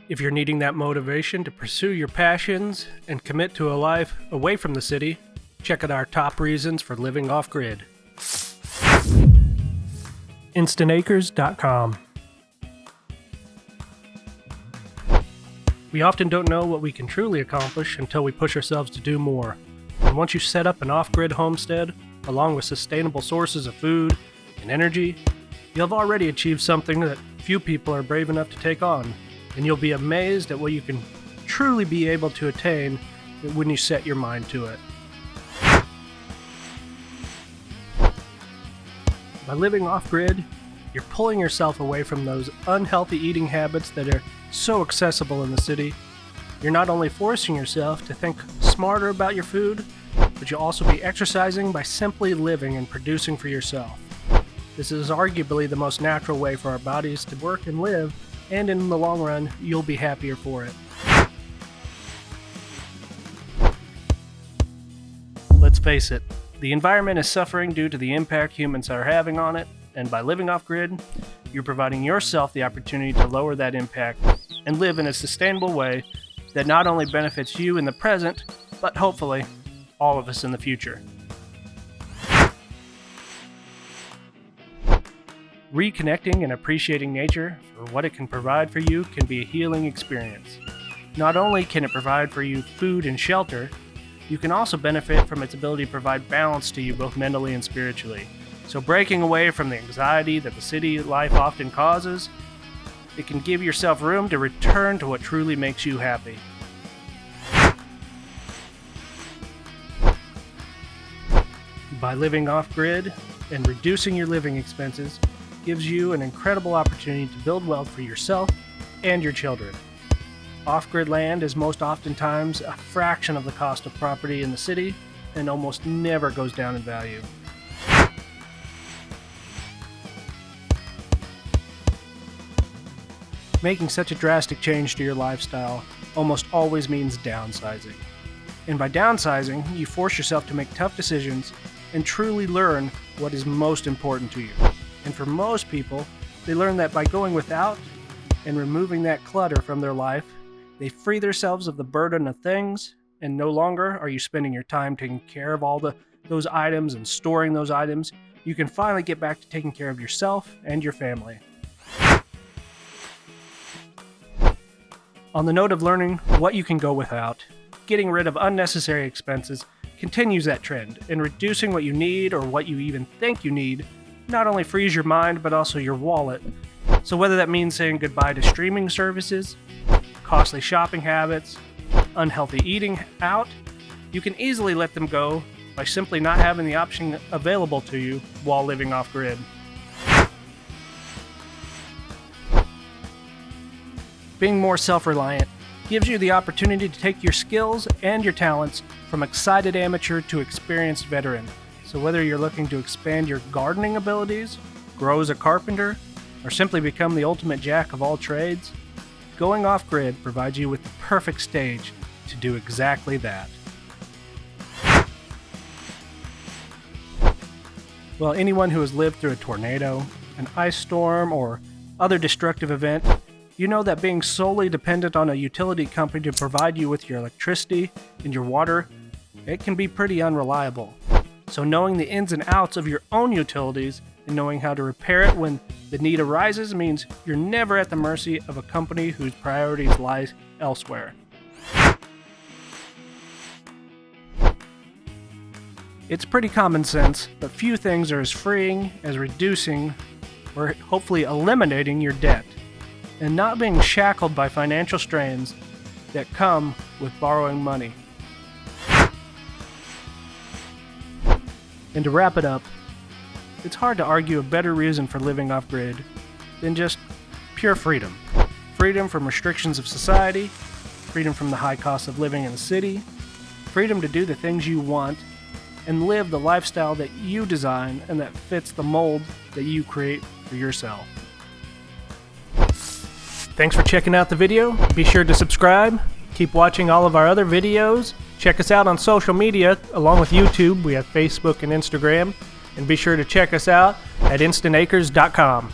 If you're needing that motivation to pursue your passions and commit to a life away from the city, check out our top reasons for living off-grid. InstantAcres.com. We often don't know what we can truly accomplish until we push ourselves to do more. And once you set up an off-grid homestead, along with sustainable sources of food and energy, you'll have already achieved something that few people are brave enough to take on. And you'll be amazed at what you can truly be able to attain when you set your mind to it. By living off-grid, you're pulling yourself away from those unhealthy eating habits that are so accessible in the city. You're not only forcing yourself to think smarter about your food, but you'll also be exercising by simply living and producing for yourself. This is arguably the most natural way for our bodies to work and live, and in the long run, you'll be happier for it. Let's face it, the environment is suffering due to the impact humans are having on it, and by living off-grid, you're providing yourself the opportunity to lower that impact and live in a sustainable way that not only benefits you in the present, but hopefully all of us in the future. Reconnecting and appreciating nature for what it can provide for you can be a healing experience. Not only can it provide for you food and shelter, you can also benefit from its ability to provide balance to you both mentally and spiritually. So breaking away from the anxiety that the city life often causes, it can give yourself room to return to what truly makes you happy. By living off-grid and reducing your living expenses, gives you an incredible opportunity to build wealth for yourself and your children. Off-grid land is most oftentimes a fraction of the cost of property in the city and almost never goes down in value. Making such a drastic change to your lifestyle almost always means downsizing. And by downsizing, you force yourself to make tough decisions and truly learn what is most important to you. And for most people, they learn that by going without and removing that clutter from their life, they free themselves of the burden of things, and no longer are you spending your time taking care of those items and storing those items. You can finally get back to taking care of yourself and your family. On the note of learning what you can go without, getting rid of unnecessary expenses continues that trend, and reducing what you need or what you even think you need not only frees your mind, but also your wallet. So whether that means saying goodbye to streaming services, costly shopping habits, unhealthy eating out, you can easily let them go by simply not having the option available to you while living off-grid. Being more self-reliant gives you the opportunity to take your skills and your talents from excited amateur to experienced veteran. So whether you're looking to expand your gardening abilities, grow as a carpenter, or simply become the ultimate jack of all trades, going off-grid provides you with the perfect stage to do exactly that. Well, anyone who has lived through a tornado, an ice storm, or other destructive event, you know that being solely dependent on a utility company to provide you with your electricity and your water, it can be pretty unreliable. So knowing the ins and outs of your own utilities and knowing how to repair it when the need arises means you're never at the mercy of a company whose priorities lie elsewhere. It's pretty common sense, but few things are as freeing as reducing or hopefully eliminating your debt and not being shackled by financial strains that come with borrowing money. And to wrap it up, it's hard to argue a better reason for living off-grid than just pure freedom. Freedom from restrictions of society, freedom from the high cost of living in the city, freedom to do the things you want, and live the lifestyle that you design and that fits the mold that you create for yourself. Thanks for checking out the video. Be sure to subscribe. Keep watching all of our other videos. Check us out on social media, along with YouTube. We have Facebook and Instagram. And be sure to check us out at InstantAcres.com.